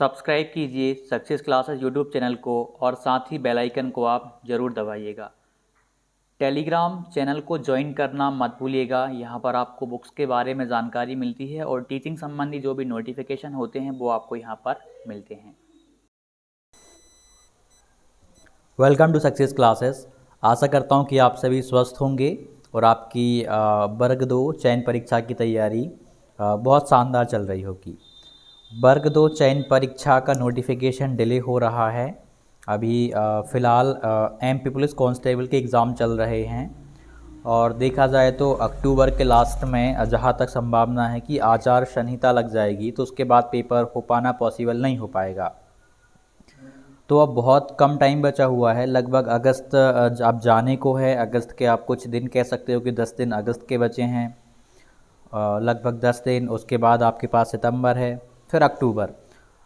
Subscribe कीजिए success classes YouTube channel को और साथ ही बेल आइकन को आप ज़रूर दबाइएगा। टेलीग्राम चैनल को ज्वाइन करना मत भूलिएगा। यहाँ पर आपको बुक्स के बारे में जानकारी मिलती है और टीचिंग संबंधी जो भी नोटिफिकेशन होते हैं वो आपको यहाँ पर मिलते हैं। Welcome to success classes. आशा करता हूँ कि आप सभी स्वस्थ होंगे और आपकी वर्ग 2 चयन परीक्षा की तैयारी बहुत शानदार चल रही होगी। वर्ग 2 चयन परीक्षा का नोटिफिकेशन डिले हो रहा है। अभी फ़िलहाल एमपी पुलिस कांस्टेबल के एग्ज़ाम चल रहे हैं और देखा जाए तो अक्टूबर के लास्ट में जहां तक संभावना है कि आचार संहिता लग जाएगी, तो उसके बाद पेपर हो पाना पॉसिबल नहीं हो पाएगा। तो अब बहुत कम टाइम बचा हुआ है, लगभग अगस्त अब जाने को है। अगस्त के आप कुछ दिन कह सकते हो कि 10 दिन अगस्त के बचे हैं, लगभग 10 दिन। उसके बाद आपके पास सितंबर है, फिर अक्टूबर।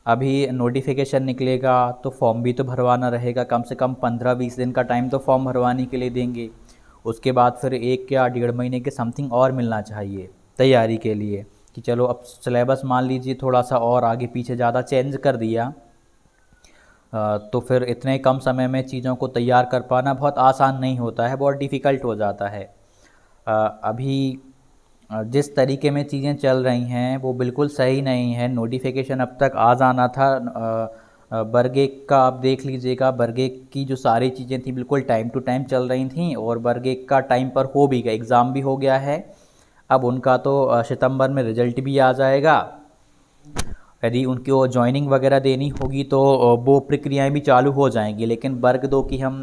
अभी नोटिफिकेशन निकलेगा तो फॉर्म भी तो भरवाना रहेगा। कम से कम 15-20 दिन का टाइम तो फॉर्म भरवाने के लिए देंगे। उसके बाद फिर 1 या 1.5 महीने के समथिंग और मिलना चाहिए तैयारी के लिए कि चलो अब सिलेबस मान लीजिए थोड़ा सा और आगे पीछे ज़्यादा चेंज कर दिया, तो फिर इतने कम समय में चीज़ों को तैयार कर पाना बहुत आसान नहीं होता है, बहुत डिफ़िकल्ट हो जाता है। अभी जिस तरीके में चीज़ें चल रही हैं वो बिल्कुल सही नहीं है। नोटिफिकेशन अब तक आ जाना था। वर्ग 1 का आप देख लीजिएगा, वर्ग 1 की जो सारी चीज़ें थी बिल्कुल टाइम टू टाइम चल रही थी और वर्ग 1 का टाइम पर हो भी गया, एग्ज़ाम भी हो गया है। अब उनका तो सितंबर में रिजल्ट भी आ जाएगा। यदि उनको ज्वाइनिंग वगैरह देनी होगी तो वो प्रक्रियाएं भी चालू हो जाएंगी। लेकिन वर्ग 2 की हम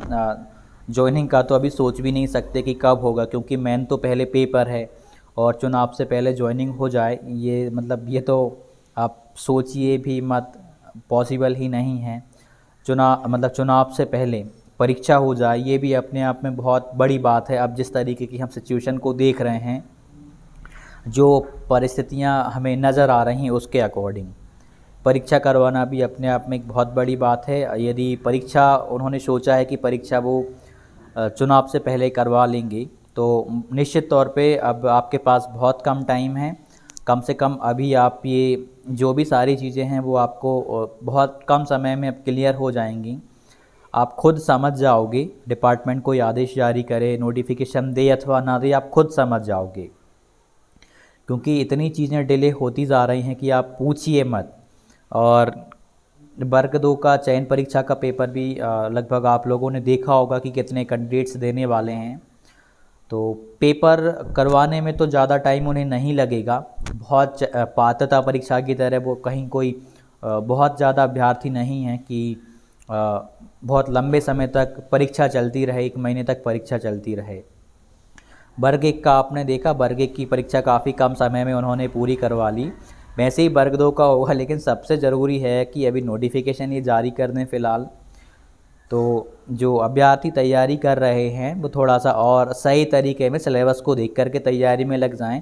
ज्वाइनिंग का तो अभी सोच भी नहीं सकते कि कब होगा, क्योंकि मेन तो पहले पेपर है और चुनाव से पहले ज्वाइनिंग हो जाए, ये मतलब ये तो आप सोचिए भी मत, पॉसिबल ही नहीं है। चुनाव से पहले परीक्षा हो जाए, ये भी अपने आप में बहुत बड़ी बात है। अब जिस तरीके की हम सिचुएशन को देख रहे हैं, जो परिस्थितियां हमें नज़र आ रही हैं उसके अकॉर्डिंग परीक्षा करवाना भी अपने आप में एक बहुत बड़ी बात है। यदि परीक्षा उन्होंने सोचा है कि परीक्षा वो चुनाव से पहले करवा लेंगे तो निश्चित तौर पे अब आपके पास बहुत कम टाइम है। कम से कम अभी आप ये जो भी सारी चीज़ें हैं वो आपको बहुत कम समय में अब क्लियर हो जाएंगी। आप खुद समझ जाओगे, डिपार्टमेंट कोई आदेश जारी करे, नोटिफिकेशन दे अथवा ना दे, आप खुद समझ जाओगे, क्योंकि इतनी चीज़ें डिले होती जा रही हैं कि आप पूछिए मत। और वर्ग 2 का चयन परीक्षा का पेपर भी लगभग आप लोगों ने देखा होगा कि कितने कैंडिडेट्स देने वाले हैं। तो पेपर करवाने में तो ज़्यादा टाइम उन्हें नहीं लगेगा। बहुत पात्रता परीक्षा की तरह वो कहीं कोई बहुत ज़्यादा अभ्यर्थी नहीं हैं कि बहुत लंबे समय तक परीक्षा चलती रहे, 1 महीने तक परीक्षा चलती रहे। वर्ग 1 का आपने देखा, वर्ग 1 की परीक्षा काफ़ी कम समय में उन्होंने पूरी करवा ली। वैसे ही वर्ग 2 का होगा, लेकिन सबसे ज़रूरी है कि अभी नोटिफिकेशन ये जारी कर दें फ़िलहाल, तो जो अभ्यर्थी तैयारी कर रहे हैं वो थोड़ा सा और सही तरीके में सिलेबस को देख कर के तैयारी में लग जाएं।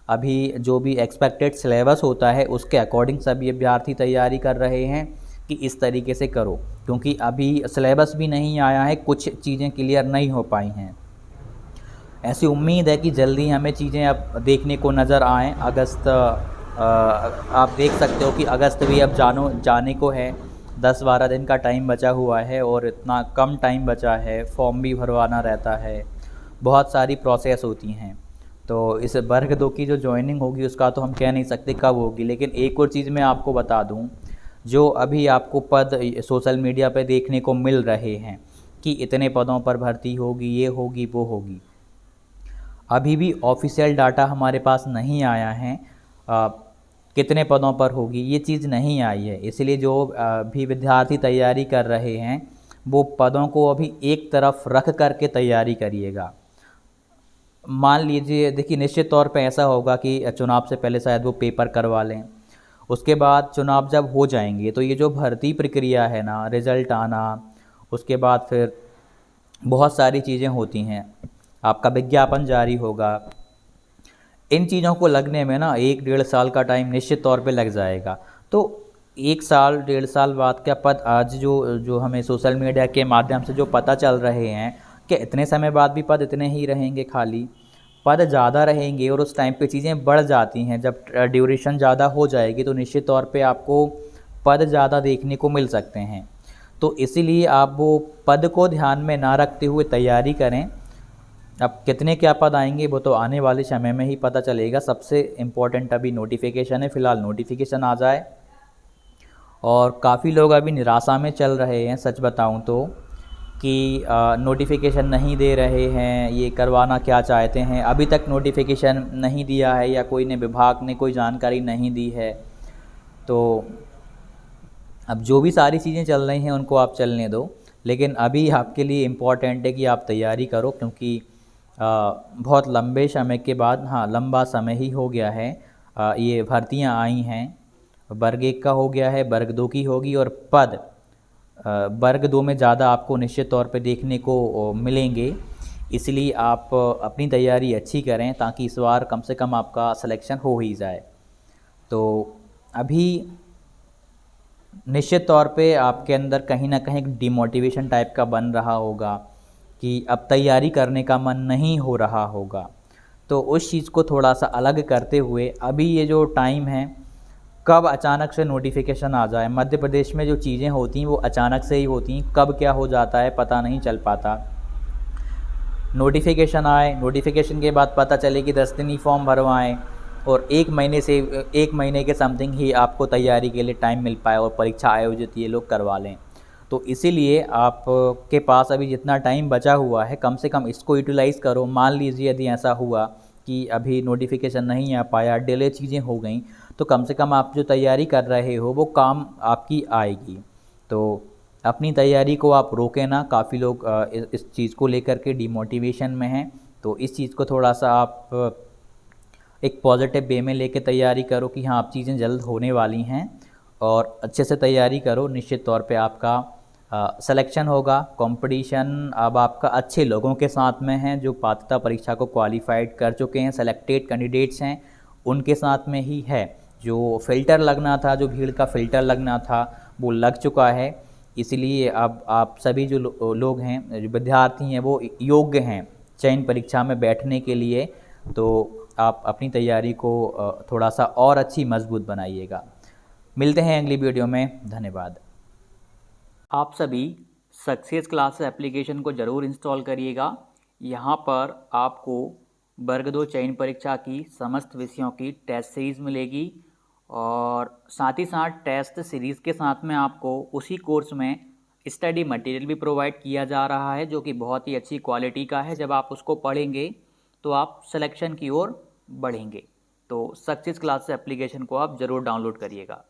अभी जो भी एक्सपेक्टेड सिलेबस होता है उसके अकॉर्डिंग सभी अभ्यर्थी तैयारी कर रहे हैं कि इस तरीके से करो, क्योंकि अभी सिलेबस भी नहीं आया है, कुछ चीज़ें क्लियर नहीं हो पाई हैं। ऐसी उम्मीद है कि जल्दी हमें चीज़ें अब देखने को नज़र आएँ। अगस्त आप देख सकते हो कि अगस्त भी अब जाने को है, 10-12 दिन का टाइम बचा हुआ है और इतना कम टाइम बचा है, फॉर्म भी भरवाना रहता है, बहुत सारी प्रोसेस होती हैं। तो इस वर्ग 2 की जो ज्वाइनिंग होगी उसका तो हम कह नहीं सकते कब होगी। लेकिन एक और चीज़ मैं आपको बता दूं, जो अभी आपको पद सोशल मीडिया पे देखने को मिल रहे हैं कि इतने पदों पर भर्ती होगी, ये होगी, वो होगी, अभी भी ऑफिशियल डाटा हमारे पास नहीं आया है। कितने पदों पर होगी ये चीज़ नहीं आई है, इसलिए जो भी विद्यार्थी तैयारी कर रहे हैं वो पदों को अभी एक तरफ रख करके तैयारी करिएगा। मान लीजिए, देखिए निश्चित तौर पे ऐसा होगा कि चुनाव से पहले शायद वो पेपर करवा लें, उसके बाद चुनाव जब हो जाएंगे तो ये जो भर्ती प्रक्रिया है ना, रिज़ल्ट आना, उसके बाद फिर बहुत सारी चीज़ें होती हैं, आपका विज्ञापन जारी होगा, इन चीज़ों को लगने में ना 1-1.5 साल का टाइम निश्चित तौर पे लग जाएगा। तो 1 साल 1.5 साल बाद क्या पद आज जो जो हमें सोशल मीडिया के माध्यम से जो पता चल रहे हैं कि इतने समय बाद भी पद इतने ही रहेंगे खाली, पद ज़्यादा रहेंगे और उस टाइम पे चीज़ें बढ़ जाती हैं। जब ड्यूरेशन ज़्यादा हो जाएगी तो निश्चित तौर पे आपको पद ज़्यादा देखने को मिल सकते हैं। तो इसीलिए आप वो पद को ध्यान में ना रखते हुए तैयारी करें। अब कितने क्या पद आएंगे वो तो आने वाले समय में ही पता चलेगा। सबसे इम्पोर्टेंट अभी नोटिफिकेशन है, फ़िलहाल नोटिफिकेशन आ जाए। और काफ़ी लोग अभी निराशा में चल रहे हैं, सच बताऊं तो, कि नोटिफिकेशन नहीं दे रहे हैं, ये करवाना क्या चाहते हैं, अभी तक नोटिफिकेशन नहीं दिया है या कोई ने विभाग ने कोई जानकारी नहीं दी है। तो अब जो भी सारी चीज़ें चल रही हैं उनको आप चलने दो, लेकिन अभी आपके लिए इम्पॉर्टेंट है कि आप तैयारी करो, क्योंकि बहुत लंबे समय के बाद, हाँ लंबा समय ही हो गया है, ये भर्तियां आई हैं। वर्ग 1 का हो गया है, वर्ग 2 की होगी, और पद वर्ग 2 में ज़्यादा आपको निश्चित तौर पे देखने को मिलेंगे। इसलिए आप अपनी तैयारी अच्छी करें ताकि इस बार कम से कम आपका सिलेक्शन हो ही जाए। तो अभी निश्चित तौर पे आपके अंदर कहीं ना कहीं डिमोटिवेशन टाइप का बन रहा होगा कि अब तैयारी करने का मन नहीं हो रहा होगा। तो उस चीज़ को थोड़ा सा अलग करते हुए अभी ये जो टाइम है, कब अचानक से नोटिफिकेशन आ जाए, मध्य प्रदेश में जो चीज़ें होती हैं वो अचानक से ही होती हैं, कब क्या हो जाता है पता नहीं चल पाता। नोटिफिकेशन आए, नोटिफिकेशन के बाद पता चले कि 10 दिन ही फॉर्म भरवाएं, और 1 महीने के समथिंग ही आपको तैयारी के लिए टाइम मिल पाए और परीक्षा आयोजित ये लोग करवा लें। तो इसीलिए आपके पास अभी जितना टाइम बचा हुआ है कम से कम इसको यूटिलाइज़ करो। मान लीजिए यदि ऐसा हुआ कि अभी नोटिफिकेशन नहीं आ पाया, डिले चीज़ें हो गई, तो कम से कम आप जो तैयारी कर रहे हो वो काम आपकी आएगी। तो अपनी तैयारी को आप रोकें ना। काफ़ी लोग इस चीज़ को लेकर के डिमोटिवेशन में हैं, तो इस चीज़ को थोड़ा सा आप एक पॉजिटिव वे में लेके तैयारी करो कि हाँ अब चीज़ें जल्द होने वाली हैं, और अच्छे से तैयारी करो। निश्चित तौर पे आपका सिलेक्शन होगा। कंपटीशन अब आपका अच्छे लोगों के साथ में है जो पात्रता परीक्षा को क्वालिफाइड कर चुके हैं, सेलेक्टेड कैंडिडेट्स हैं, उनके साथ में ही है। जो फ़िल्टर लगना था, जो भीड़ का फ़िल्टर लगना था, वो लग चुका है। इसलिए अब आप सभी जो लोग हैं, जो विद्यार्थी हैं, वो योग्य हैं चयन परीक्षा में बैठने के लिए। तो आप अपनी तैयारी को थोड़ा सा और अच्छी मजबूत बनाइएगा। मिलते हैं अगली वीडियो में। धन्यवाद। आप सभी सक्सेस क्लासेस एप्लीकेशन को ज़रूर इंस्टॉल करिएगा। यहाँ पर आपको वर्ग 2 चयन परीक्षा की समस्त विषयों की टेस्ट सीरीज़ मिलेगी, और साथ ही साथ टेस्ट सीरीज़ के साथ में आपको उसी कोर्स में स्टडी मटेरियल भी प्रोवाइड किया जा रहा है, जो कि बहुत ही अच्छी क्वालिटी का है। जब आप उसको पढ़ेंगे तो आप सिलेक्शन की ओर बढ़ेंगे। तो सक्सेस क्लासेस एप्लीकेशन को आप ज़रूर डाउनलोड करिएगा।